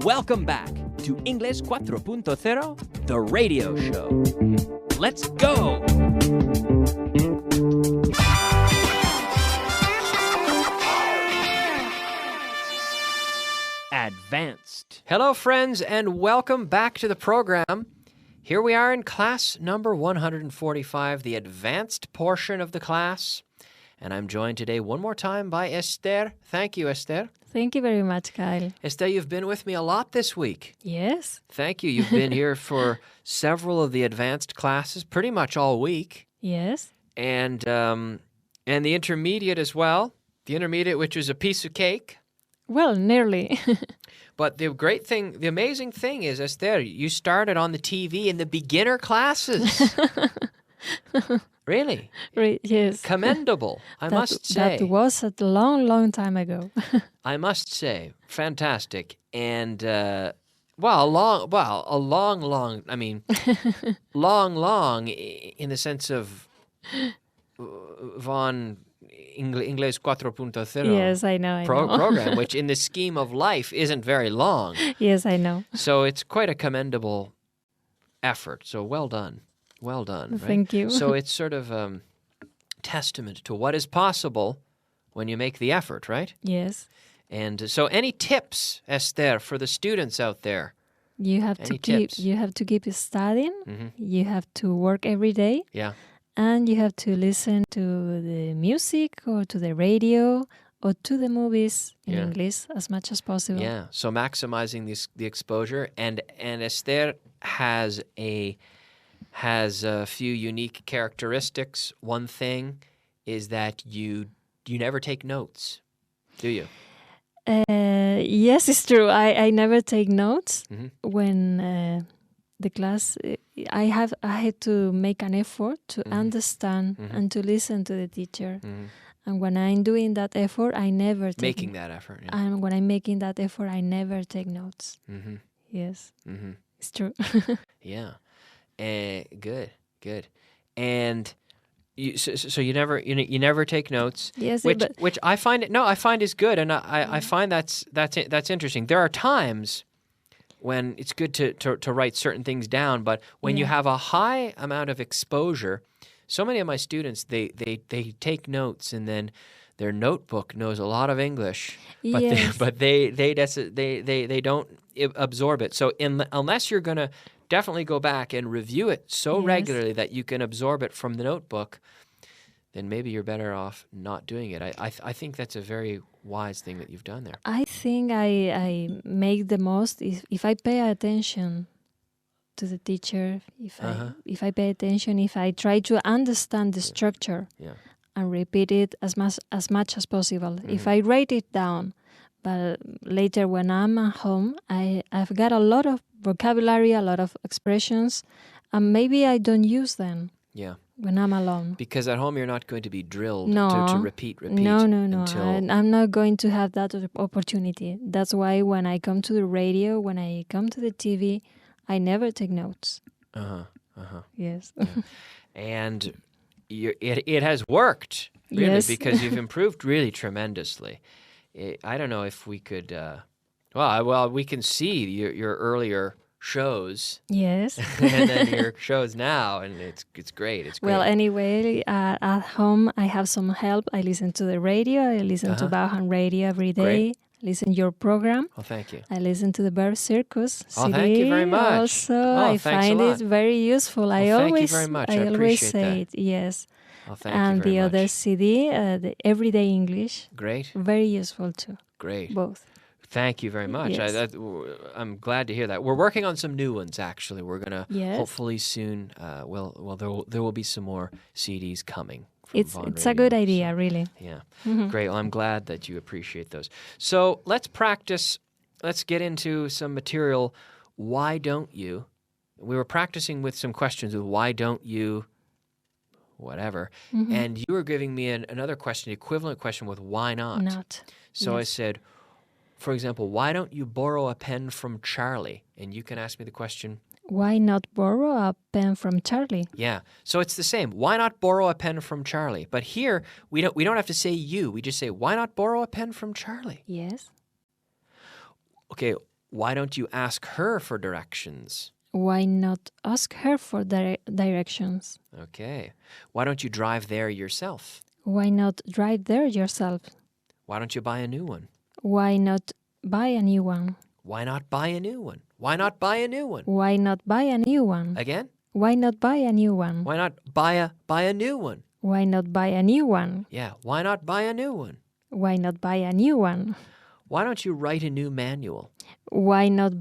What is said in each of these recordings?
Welcome back to Inglés 4.0, the radio show. Let's go! Advanced. Hello, friends, and welcome back to the program. Here we are in class number 145, the advanced portion of the class. And I'm joined today one more time by Esther. Thank you, Esther. Thank you very much, Kyle. Esther, you've been with me a lot this week. Yes. Thank you. You've been here for several of the advanced classes, pretty much all week. Yes. And the intermediate as well. The intermediate, which was a piece of cake. Well, nearly. But the amazing thing is, Esther, you started on the TV in the beginner classes. Really? Yes. Commendable, I must say. That was a long, long time ago. I must say, fantastic. And, a long, I mean, long, in the sense of von Inglés 4.0 Yes, I know. program, which in the scheme of life isn't very long. Yes, I know. So it's quite a commendable effort. So well done. Well done. Right? Thank you. So it's sort of testament to what is possible when you make the effort, right? Yes. And so any tips, Esther, for the students out there? You have to keep studying. Mm-hmm. You have to work every day. Yeah. And you have to listen to the music or to the radio or to the movies in English as much as possible. Yeah. So maximizing the exposure. And Esther has a few unique characteristics. One thing is that you never take notes, do you? Yes, it's true. I never take notes. Mm-hmm. When the class, I had to make an effort to understand and to listen to the teacher. Mm-hmm. And when I'm doing that effort, I never take that effort. Yeah. And when I'm making that effort, I never take notes. Mm-hmm. Yes, it's true. Yeah. Good. And so you never take notes. Yes, which I find is good, and I find that's interesting. There are times when it's good to write certain things down, but when you have a high amount of exposure, so many of my students they take notes, and then their notebook knows a lot of English, but they don't absorb it. So unless you're gonna definitely go back and review it so regularly that you can absorb it from the notebook, then maybe you're better off not doing it. I think that's a very wise thing that you've done there. I think I make the most if I pay attention to the teacher, if I pay attention, if I try to understand the structure and repeat it as much as possible. Mm-hmm. If I write it down, but later when I'm at home, I've got a lot of vocabulary, a lot of expressions, and maybe I don't use them. Yeah. When I'm alone. Because at home you're not going to be drilled to repeat. No. I'm not going to have that opportunity. That's why when I come to the radio, when I come to the TV, I never take notes. Yes. Yeah. And it has worked, really, because you've improved really tremendously. I don't know if we could... we can see your earlier shows. Yes. And then your shows now, and it's great. It's great. Well, anyway, at home I have some help. I listen to the radio. I listen to Bauhan Radio every day. Great. Listen your program. Oh, thank you. I listen to the Bird Circus CD. Oh, thank you very much. Also, I find it very useful. Thank you very much. I always say appreciate it. Yes. Oh, thank and you very the much. other CD, the Everyday English. Great. Very useful too. Great. Both. Thank you very much. Yes. I'm glad to hear that. We're working on some new ones, actually. We're going to hopefully soon, there will be some more CDs coming. It's a good idea, really. Yeah. Mm-hmm. Great. Well, I'm glad that you appreciate those. So let's practice. Let's get into some material. Why don't you? We were practicing with some questions with why don't you, whatever. Mm-hmm. And you were giving me another question, equivalent question with why not? Not. So I said, for example, why don't you borrow a pen from Charlie? And you can ask me the question, why not borrow a pen from Charlie? Yeah. So it's the same. Why not borrow a pen from Charlie? But here we don't have to say you. We just say, why not borrow a pen from Charlie? Yes. Okay. Why don't you ask her for directions? Why not ask her for directions? Okay. Why don't you drive there yourself? Why not drive there yourself? Why don't you buy a new one? Why not buy a new one? Why not buy a new one? Why not buy a new one? Why not buy a new one? Again? Why not buy a new one? Why not buy a new one? Why not buy a new one? Yeah, why not buy a new one? Why not buy a new one? Why don't you write a new manual? Why not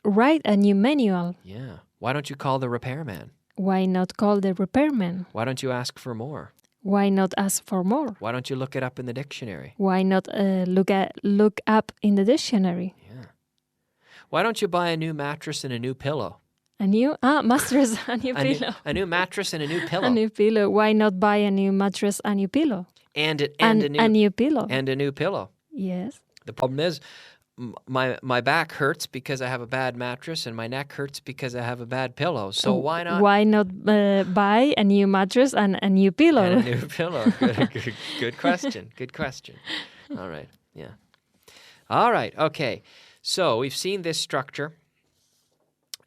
write a new manual? Yeah. Why don't you call the repairman? Why not call the repairman? Why don't you ask for more? Why not ask for more? Why don't you look it up in the dictionary? Why not look up in the dictionary? Yeah. Why don't you buy a new mattress and a new pillow? A new mattress, a new pillow. A new mattress and a new pillow. A new pillow. Why not buy a new mattress, a new pillow? And a new pillow. And a new pillow. Yes. The problem is my back hurts because I have a bad mattress and my neck hurts because I have a bad pillow. So why not? Why not buy a new mattress and a new pillow? And a new pillow. Good question. Good question. All right. Yeah. All right. Okay. So we've seen this structure.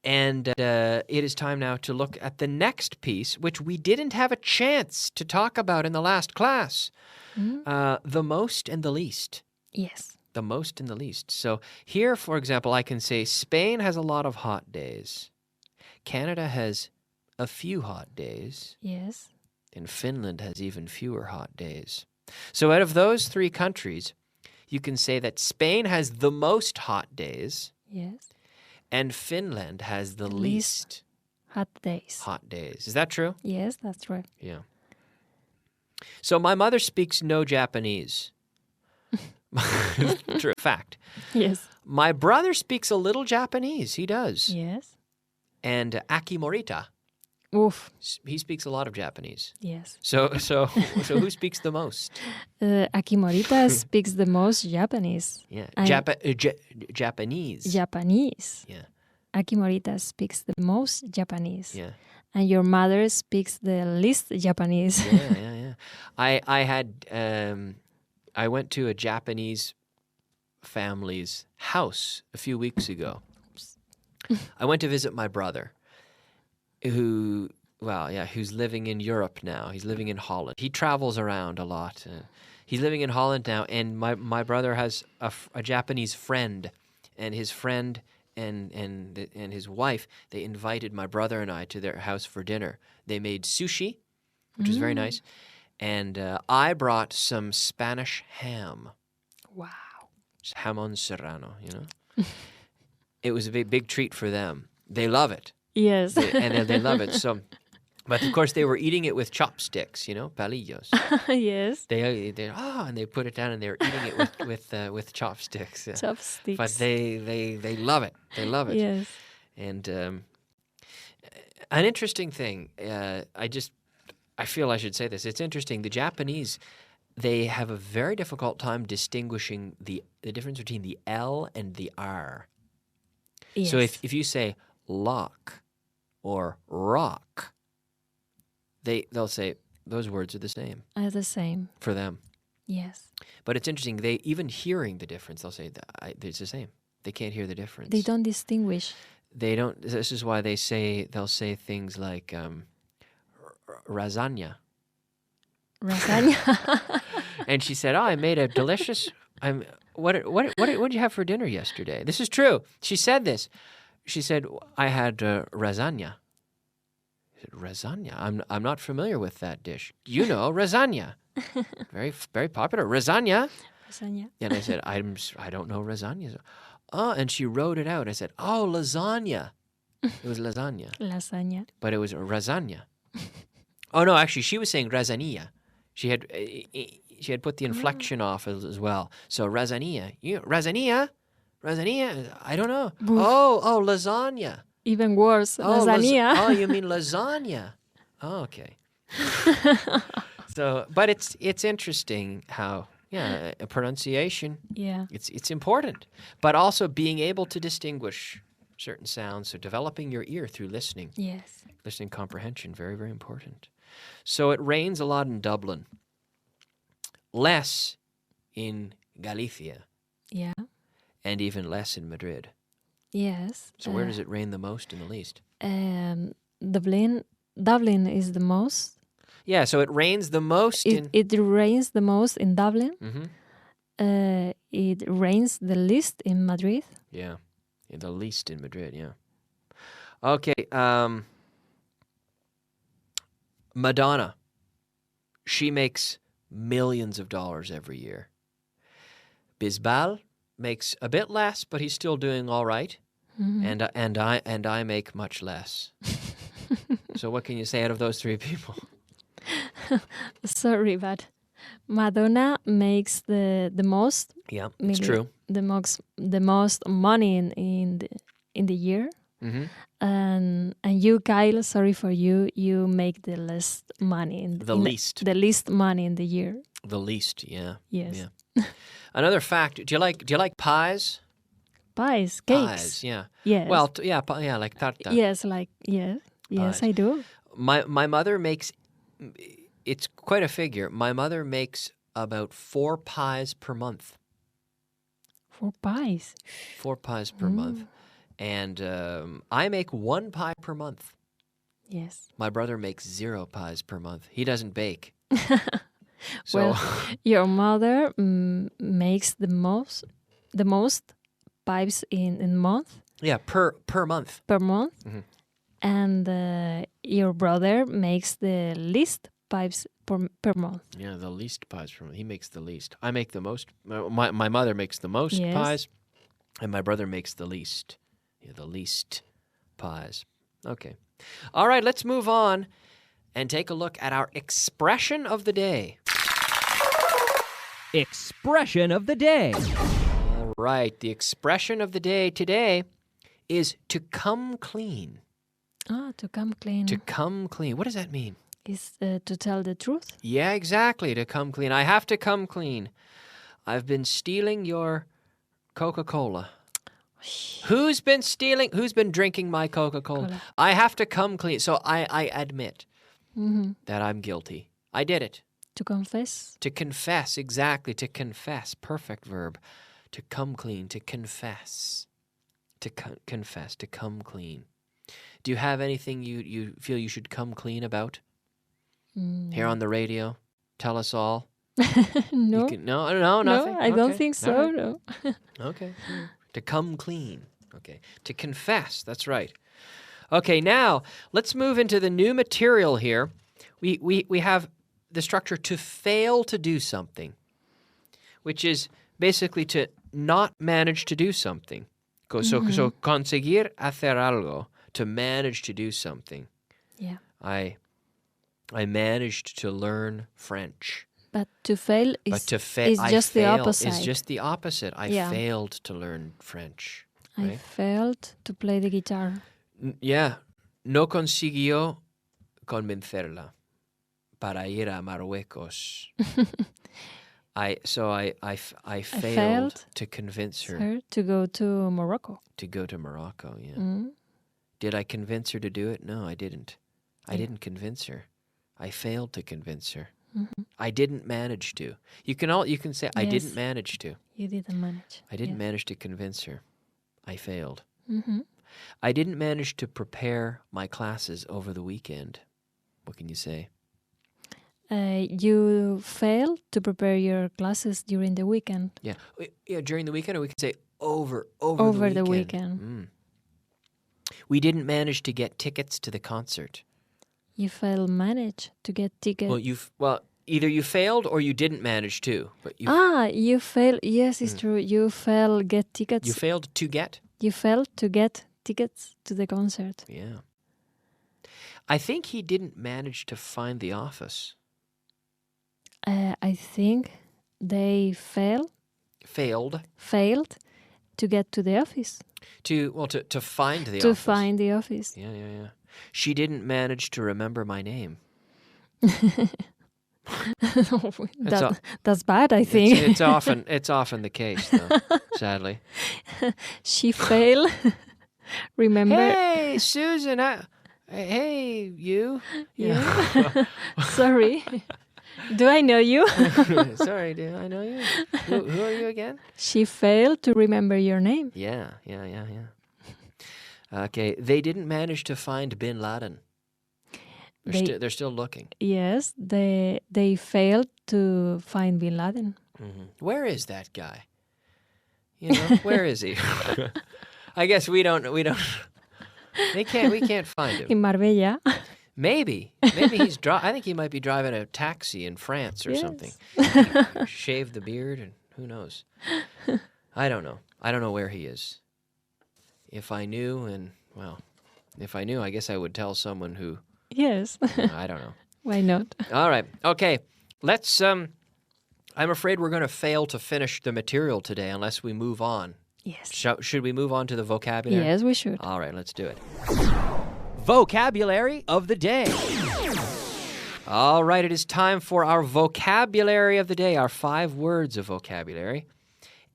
And it is time now to look at the next piece, which we didn't have a chance to talk about in the last class. The most and the least. Yes. The most and the least. So here, for example, I can say Spain has a lot of hot days. Canada has a few hot days. Yes. And Finland has even fewer hot days. So out of those three countries, you can say that Spain has the most hot days. Yes. And Finland has the least hot days. Hot days. Is that true? Yes, that's right. Yeah. So my mother speaks no Japanese. True fact. Yes. My brother speaks a little Japanese. He does. Yes. And Aki Morita. Oof. He speaks a lot of Japanese. Yes. So who speaks the most? Akimorita speaks the most Japanese. Yeah. Japanese. Japanese. Yeah. Akimorita speaks the most Japanese. Yeah. And your mother speaks the least Japanese. Yeah. I went to a Japanese family's house a few weeks ago. I went to visit my brother, who's living in Europe now. He's living in Holland. He travels around a lot. He's living in Holland now, and my brother has a Japanese friend, and his friend and his wife, they invited my brother and I to their house for dinner. They made sushi, which was very nice, and I brought some Spanish ham. Wow. Jamon serrano, you know. It was a big treat for them. They love it. Yes. They love it. So, but of course they were eating it with chopsticks, you know, palillos. Yes. And they put it down and they were eating it with chopsticks. Yeah. Chopsticks. But they love it. They love it. Yes. And an interesting thing, I feel I should say this. It's interesting. The Japanese, they have a very difficult time distinguishing the difference between the L and the R. Yes. So if you say lock or rock, they'll say those words are the same. Are the same. For them. Yes. But it's interesting. They even hearing the difference, they'll say it's the same. They can't hear the difference. They don't distinguish. They don't. This is why they'll say things like lasagna. Lasagna. And she said, "Oh, I made a delicious. What did you have for dinner yesterday?" This is true. She said this. She said, "I had lasagna." I said, "Lasagna? I'm not familiar with that dish." You know, lasagna. Very very popular. Lasagna. Lasagna. And I said, I don't know lasagna. Oh, and she wrote it out. I said, "Oh, lasagna." It was lasagna. Lasagna. But it was lasagna. Oh no, actually, she was saying lasagna. She had put the inflection off as well. So lasagna. Lasagna? I don't know. Boof. Oh, lasagna. Even worse, lasagna. Oh, you mean lasagna? Oh, okay. So, but it's interesting how a pronunciation. Yeah. It's important, but also being able to distinguish certain sounds. So developing your ear through listening. Yes. Listening comprehension, very, very important. So it rains a lot in Dublin, less in Galicia, Yeah. and even less in Madrid. Yes. So where does it rain the most and the least? Dublin is the most. Yeah, so it rains the most It rains the most in Dublin. Mm-hmm. It rains the least in Madrid. Yeah, the least in Madrid, yeah. Okay, Madonna. She makes millions of dollars every year. Bisbal makes a bit less, but he's still doing all right. Mm-hmm. And I make much less. So what can you say out of those three people? Sorry, but Madonna makes the most. Yeah, it's true. The most money in the year. Mm-hmm. And you, Kyle, sorry for you. You make the least money the least. The least money in the year. The least, yeah. Yes. Yeah. Another fact. Do you like pies? Pies, cakes. Pies, yeah. Yes. Well, like tarta. Yes, yes, Pies. I do. My mother makes. It's quite a figure. My mother makes about 4 pies per month. 4 pies. 4 pies per month. And I make 1 pie per month. Yes. My brother makes 0 pies per month. He doesn't bake. So well, your mother makes the most pies in month. Yeah, per month. Per month. Mm-hmm. And your brother makes the least pies per month. Yeah, the least pies per month. He makes the least. I make the most. My mother makes the most pies, and my brother makes the least. Yeah, the least pies. Okay. All right, let's move on and take a look at our expression of the day. Expression of the day. All right, the expression of the day today is to come clean. To come clean. To come clean. What does that mean? Is to tell the truth. Yeah, exactly, to come clean. I have to come clean. I've been stealing your Coca-Cola. Who's been drinking my Coca-Cola? I have to come clean. So I admit that I'm guilty. I did it. To confess. To confess, exactly. To confess. Perfect verb. To come clean. To confess. To confess. To come clean. Do you have anything you feel you should come clean about? Here on the radio? Tell us all. No. Nothing? No, I don't think so, right. no. Okay. To come clean. Okay. To confess. That's right. Okay, now let's move into the new material here. We have the structure to fail to do something, which is basically to not manage to do something. So conseguir hacer algo, to manage to do something. Yeah. I managed to learn French. But to fail is just the opposite. It's just the opposite. I failed to learn French. Right? I failed to play the guitar. No consiguió convencerla para ir a Marruecos. I failed to convince her to go to Morocco. To go to Morocco, yeah. Did I convince her to do it? No, I didn't. I didn't convince her. I failed to convince her. I didn't manage to. You can say I didn't manage to. You didn't manage. I didn't manage to convince her. I failed. I didn't manage to prepare my classes over the weekend. What can you say? You failed to prepare your classes during the weekend. Yeah, during the weekend, or we can say over the weekend. We didn't manage to get tickets to the concert. You failed manage to get tickets. Well, either you failed or you didn't manage to. But you failed. Yes, it's true. You failed get tickets. You failed to get? You failed to get tickets to the concert. Yeah. I think he didn't manage to find the office. I think they failed to get to the office. To find the office. To find the office. Yeah. She didn't manage to remember my name. That's bad, I think. It's often the case, though, sadly. She failed. Remember? Hey, Susan. Hey, you. Yeah. Sorry. Do I know you? Sorry, do I know you? Who are you again? She failed to remember your name. Yeah. Okay, they didn't manage to find Bin Laden. They're still looking. Yes, they failed to find Bin Laden. Where is that guy? Where is he? I guess we can't find him. In Marbella. Maybe he's I think he might be driving a taxi in France or something. Shave the beard and who knows? I don't know. I don't know where he is. If I knew, I guess I would tell someone who. Yes. I don't know. Why not? All right. Okay. Let's. I'm afraid we're going to fail to finish the material today unless we move on. Yes. Should we move on to the vocabulary? Yes, we should. All right. Let's do it. Vocabulary of the day. All right. It is time for our vocabulary of the day. Our 5 words of vocabulary.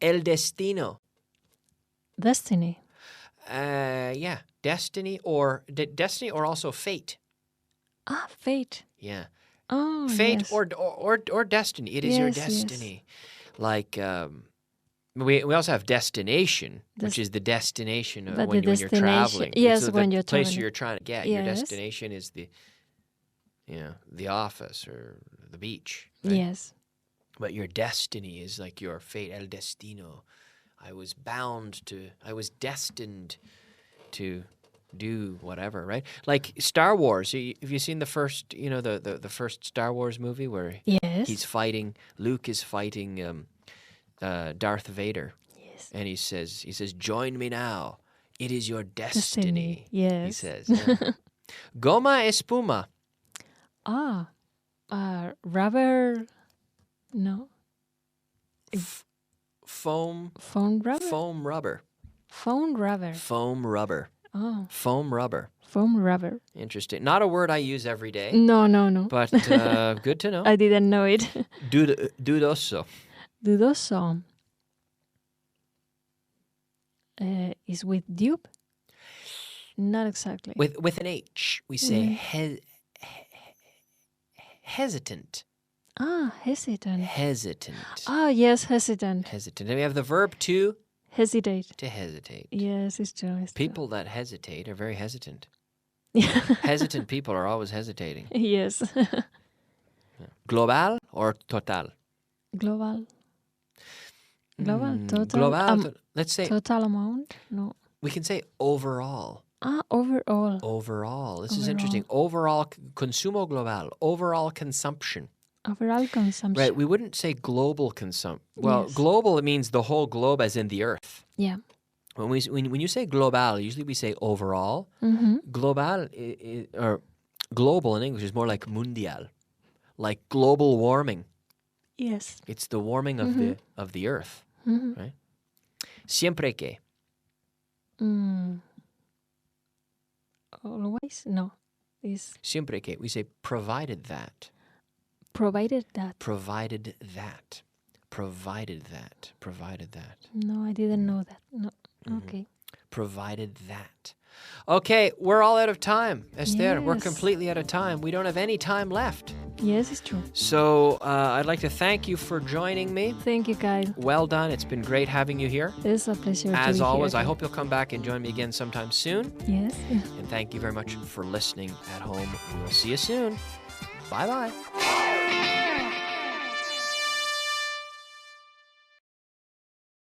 El destino. Destiny. Yeah. Destiny or also fate. Ah, fate. Yeah. Oh, Fate yes. or destiny. It is your Yes, destiny. Like we also have destination, which is the destination of But when the you're destination- traveling. yes, It's when the you're place traveling. you're trying to get. Your Yes. destination is the office or the beach. Right? Yes. But your destiny is like your fate, el destino. I was destined to do whatever, right? Like Star Wars. Have you seen the first, the first Star Wars movie where Yes. Luke is fighting Darth Vader. Yes. And he says, join me now. It is your destiny. Yes. He says. Yeah. Goma espuma. Rubber. No. Foam Rubber. rubber. Rubber. Foam rubber. Oh. Foam rubber. Foam rubber. Interesting. Not a word I use every day. No. But good to know. I didn't know it. Dudoso. Dudoso. Is with dupe? Not exactly. With an H, we say hesitant. Hesitant. Hesitant. Yes, hesitant. Hesitant. And we have the verb to Hesitate. hesitate. Yes, it's true. People that hesitate are very hesitant. True. Hesitant people are always hesitating. Yes. Global or total? Global. Total. Global. Let's say Total amount? No. we can say overall. Overall. Overall. This is interesting. Overall consumo global. Overall consumption. Overall consumption. Right. We wouldn't say global consumption. Well, Yes. global, it means the whole globe as in the earth. Yeah. When you say global, usually we say overall. Mm-hmm. Global or global in English is more like mundial, like global warming. Yes. It's the warming of the earth, Mm-hmm. right? Siempre que. Always? No. Is Siempre que. We say provided that. provided that. Provided that. Provided that. Provided that. No, I didn't know that. No. Okay. Provided that. Okay, we're all out of time, Esther. We're Yes. completely out of time. We don't have any time left. Yes, it's true. So I'd like to thank you for joining me. Thank you, Kyle. Well done. It's been great having you here. It's a pleasure to As be always, here. I hope you'll come back and join me again sometime soon. Yes. And thank you very much for listening at home. We will see you soon. Bye-bye.